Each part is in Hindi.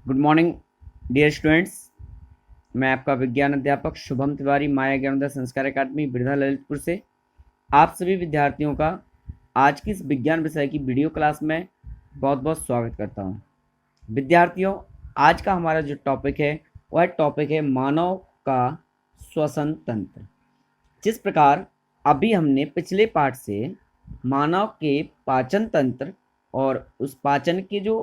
Good morning dear students. मैं आपका विज्ञान अध्यापक शुभम तिवारी माया ज्ञानोदय संस्कार अकादमी बिरधा ललितपुर से आप सभी विद्यार्थियों का आज की इस विज्ञान विषय की वीडियो क्लास में बहुत बहुत स्वागत करता हूं। विद्यार्थियों, आज का हमारा जो टॉपिक है वह टॉपिक है मानव का श्वसन तंत्र। जिस प्रकार अभी हमने पिछले पाठ से मानव के पाचन तंत्र और उस पाचन के जो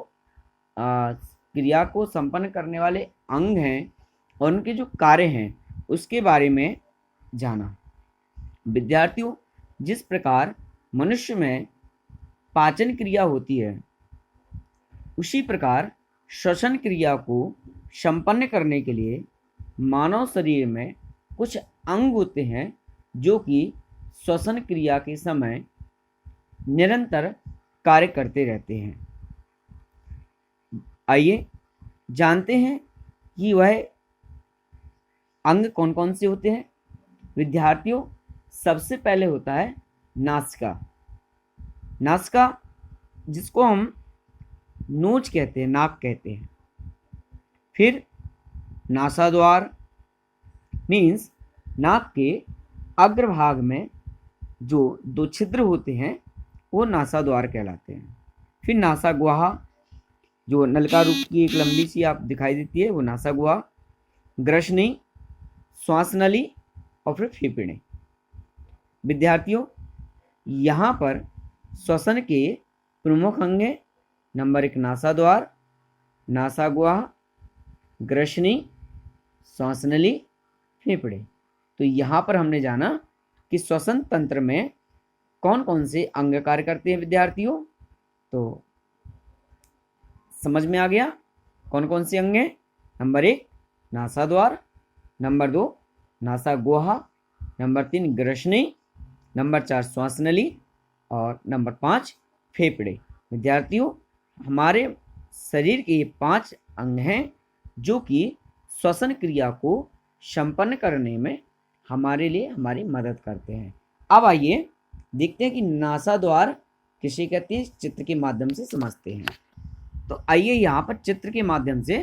क्रिया को संपन्न करने वाले अंग हैं और उनके जो कार्य हैं उसके बारे में जाना। विद्यार्थियों, जिस प्रकार मनुष्य में पाचन क्रिया होती है उसी प्रकार श्वसन क्रिया को संपन्न करने के लिए मानव शरीर में कुछ अंग होते हैं जो कि श्वसन क्रिया के समय निरंतर कार्य करते रहते हैं। आइए जानते हैं कि वह अंग कौन कौन से होते हैं। विद्यार्थियों, सबसे पहले होता है नासिका। नासिका जिसको हम नोज कहते हैं, नाक कहते हैं। फिर नासाद्वार मीन्स नाक के अग्रभाग में जो दो छिद्र होते हैं वो नासाद्वार कहलाते हैं। फिर नासागुहा, जो नलका रूप की एक लंबी सी आप दिखाई देती है वो नासागुहा, ग्रसनी, श्वास नली और फिर फेफड़े। विद्यार्थियों, यहाँ पर श्वसन के प्रमुख अंग हैं। नंबर 1 नासाद्वार, नासागुहा, ग्रसनी, श्वास नली, फेफड़े। तो यहाँ पर हमने जाना कि श्वसन तंत्र में कौन कौन से अंग कार्य करते हैं। विद्यार्थियों, तो समझ में आ गया कौन कौन से अंग हैं। नंबर 1 नासाद्वार, नंबर 2 नासागुहा, नंबर 3 ग्रसनी, नंबर 4 श्वास नली और नंबर 5 फेफड़े। विद्यार्थियों, हमारे शरीर के 5 अंग हैं जो कि श्वसन क्रिया को संपन्न करने में हमारे लिए हमारी मदद करते हैं। अब आइए देखते हैं कि नासाद्वार किसे कहते हैं, चित्र के माध्यम से समझते हैं। तो आइए यहाँ पर चित्र के माध्यम से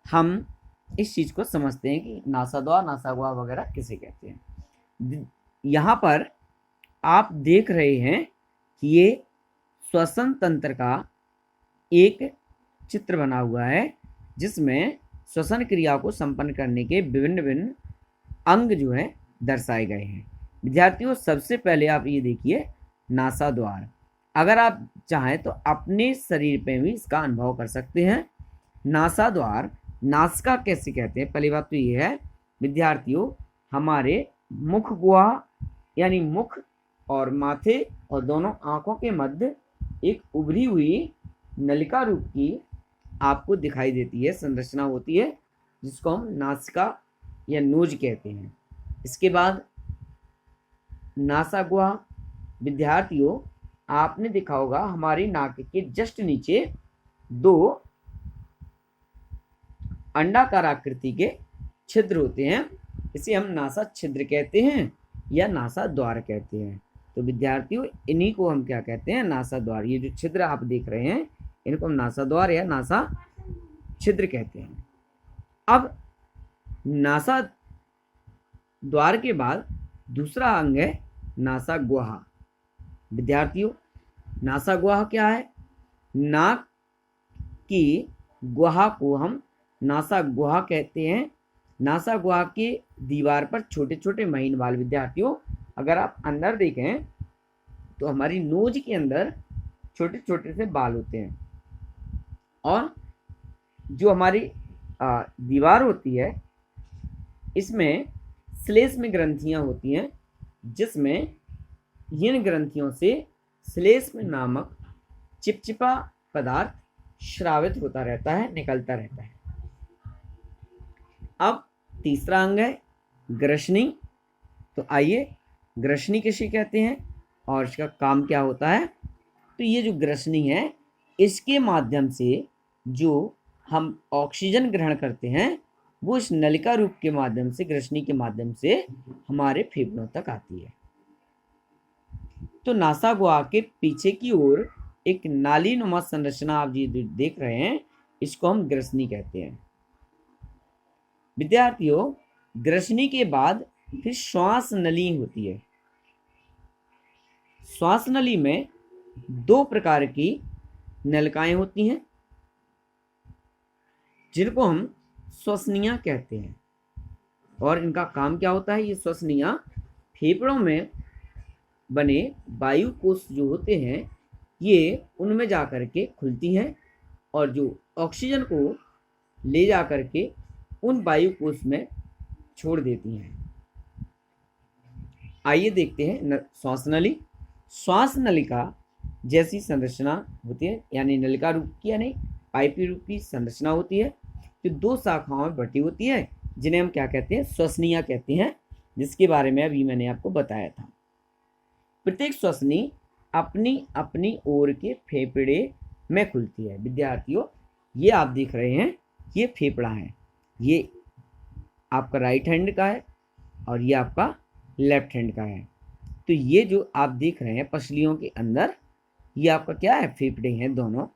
हम इस चीज को समझते हैं कि नासाद्वार, नासागुहा वगैरह किसे कहते हैं। यहाँ पर आप देख रहे हैं कि ये श्वसन तंत्र का एक चित्र बना हुआ है जिसमें श्वसन क्रिया को संपन्न करने के विभिन्न विभिन्न अंग जो है दर्शाए गए हैं। विद्यार्थियों, सबसे पहले आप ये देखिए नासाद्वार। अगर आप चाहें तो अपने शरीर पे भी इसका अनुभव कर सकते हैं। नासाद्वार, नासिका कैसे कहते हैं, पहली बात तो ये है विद्यार्थियों, हमारे मुख गुहा यानी मुख और माथे और दोनों आंखों के मध्य एक उभरी हुई नलिका रूप की आपको दिखाई देती है, संरचना होती है जिसको हम नासिका या नोज कहते हैं। इसके बाद नासागुहा। विद्यार्थियों, आपने देखा होगा हमारी नाक के जस्ट नीचे 2 अंडाकार आकृति के छिद्र होते हैं। इसे हम नासा छिद्र कहते हैं या नासा द्वार कहते हैं। तो विद्यार्थियों, इन्हीं को हम क्या कहते हैं, नासा द्वार। ये जो छिद्र आप देख रहे हैं इनको हम नासा द्वार या नासा छिद्र कहते हैं। अब नासा द्वार के बाद दूसरा अंग है नासागुहा। विद्यार्थियों, नासागुहा क्या है? नाक की गुहा को हम नासागुहा कहते हैं। नासागुहा के दीवार पर छोटे छोटे महीन बाल। विद्यार्थियों, अगर आप अंदर देखें तो हमारी नोज के अंदर छोटे छोटे से बाल होते हैं और जो हमारी दीवार होती है इसमें श्लेष्म ग्रंथियां होती हैं जिसमें इन ग्रंथियों से श्लेष्म नामक चिपचिपा पदार्थ स्रावित होता रहता है, निकलता रहता है। अब तीसरा अंग है ग्रसनी। तो आइए ग्रसनी किसे कहते हैं और इसका काम क्या होता है। तो ये जो ग्रसनी है इसके माध्यम से जो हम ऑक्सीजन ग्रहण करते हैं वो इस नलिका रूप के माध्यम से, ग्रसनी के माध्यम से हमारे फेफड़ों तक आती है। तो नासागुहा के पीछे की ओर एक नालीनुमा संरचना आप जी देख रहे हैं, इसको हम ग्रसनी कहते हैं। विद्यार्थियों, ग्रसनी के बाद फिर श्वास नली होती है। श्वास नली में दो प्रकार की नलिकाएं होती हैं जिनको हम श्वसनियां कहते हैं। और इनका काम क्या होता है? ये श्वसनियां फेफड़ों में बने वायु कोष जो होते हैं ये उनमें जा कर के खुलती हैं और जो ऑक्सीजन को ले जा कर के उन वायु कोष में छोड़ देती हैं। आइए देखते हैं श्वास नली। श्वास नलिका जैसी संरचना होती है, यानी नलिका रूप की यानी पाइपी रूप की संरचना होती है जो दो शाखाओं में बटी होती है, जिन्हें हम क्या कहते हैं? श्वसनियां कहते हैं, जिसके बारे में अभी मैंने आपको बताया था। प्रत्येक श्वसनी अपनी अपनी ओर के फेफड़े में खुलती है। विद्यार्थियों, ये आप देख रहे हैं, ये फेफड़ा है, ये आपका राइट हैंड का है और ये आपका लेफ्ट हैंड का है। तो ये जो आप देख रहे हैं पसलियों के अंदर, ये आपका क्या है? फेफड़े हैं दोनों।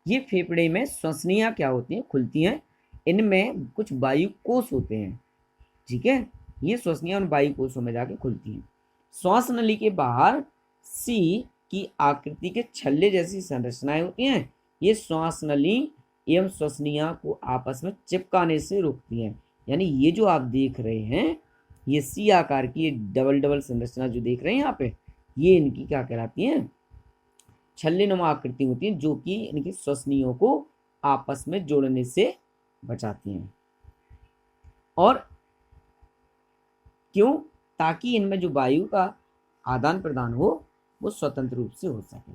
ये फेफड़े में श्वसनियां क्या होती हैं? खुलती हैं। इनमें कुछ वायु कोष होते हैं, ठीक है? ये श्वसनियां उन वायु कोषों में जाके खुलती हैं। श्वास नली के बाहर सी की आकृति के छल्ले जैसी संरचनाएं होती हैं। ये श्वास नली एवं श्वसनियां को आपस में चिपकाने से रोकती हैं। यानी ये जो आप देख रहे हैं, ये सी आकार की ये डबल डबल संरचना जो देख रहे हैं यहाँ पे, ये इनकी क्या कहलाती हैं? छल्ले नुमा आकृति होती हैं, जो कि इनकी श्वसनियों को आपस में जोड़ने से बचाती हैं। और क्यों? ताकि इनमें जो वायु का आदान प्रदान हो वो स्वतंत्र रूप से हो सके।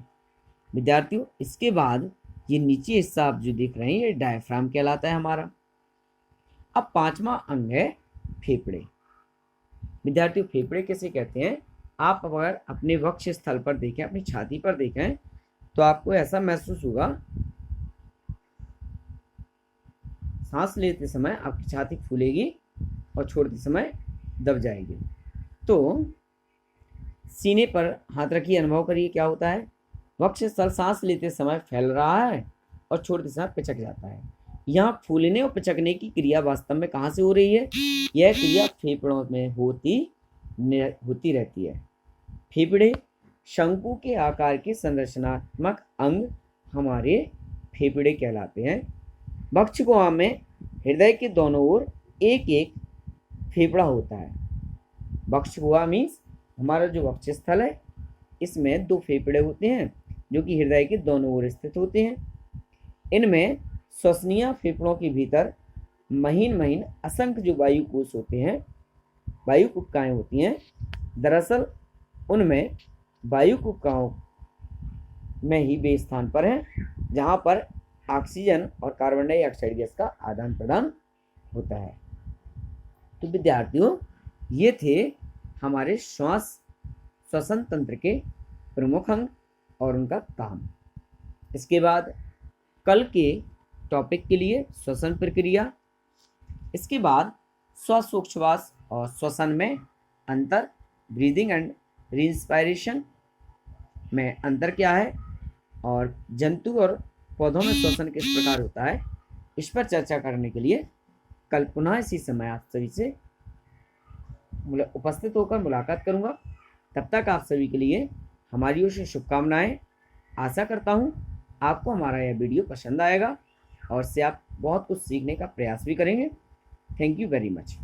विद्यार्थियों, इसके बाद ये नीचे हिस्सा आप जो देख रहे हैं ये डायफ्राम कहलाता है हमारा। अब पांचवा अंग है फेफड़े। विद्यार्थियों, फेफड़े किसे कहते हैं? आप अगर अपने वक्ष स्थल पर देखें, अपनी छाती पर देखें, तो आपको ऐसा महसूस होगा, सांस लेते समय आपकी छाती फूलेगी और छोड़ते समय दब जाएगी। तो सीने पर हाथ रखिए, अनुभव करिए क्या होता है। वक्ष स्थल सांस लेते समय फैल रहा है और छोड़ते समय पिचक जाता है। यहाँ फूलने और पिचकने की क्रिया वास्तव में कहाँ से हो रही है? यह क्रिया फेफड़ों में होती रहती है। फेफड़े शंकु के आकार के संरचनात्मक अंग हमारे फेफड़े कहलाते हैं। वक्ष गुहा में हृदय के दोनों ओर एक एक फेफड़ा होता है। वक्ष गुहा मीन्स हमारा जो वक्ष स्थल है, इसमें दो फेफड़े होते हैं जो कि हृदय के दोनों ओर स्थित होते हैं। इनमें श्वसनियां फेफड़ों के भीतर महीन महीन असंख्य जो वायु कोष होते हैं, वायु कुक्काएं होती हैं। दरअसल उनमें वायु कुक्काओं में ही वे स्थान पर हैं जहां पर ऑक्सीजन और कार्बन डाइऑक्साइड गैस का आदान प्रदान होता है। तो विद्यार्थियों, ये थे हमारे श्वसन तंत्र के प्रमुख अंग और उनका काम। इसके बाद कल के टॉपिक के लिए श्वसन प्रक्रिया, इसके बाद श्वासोच्छ्वास और श्वसन में अंतर, ब्रीदिंग एंड रिंस्पायरेशन में अंतर क्या है, और जंतु और पौधों में श्वसन किस प्रकार होता है, इस पर चर्चा करने के लिए कल पुनः इसी समय आप सभी से उपस्थित होकर मुलाकात करूंगा। तब तक आप सभी के लिए हमारी ओर से शुभकामनाएं। आशा करता हूं आपको हमारा यह वीडियो पसंद आएगा और इससे आप बहुत कुछ सीखने का प्रयास भी करेंगे। Thank you very much.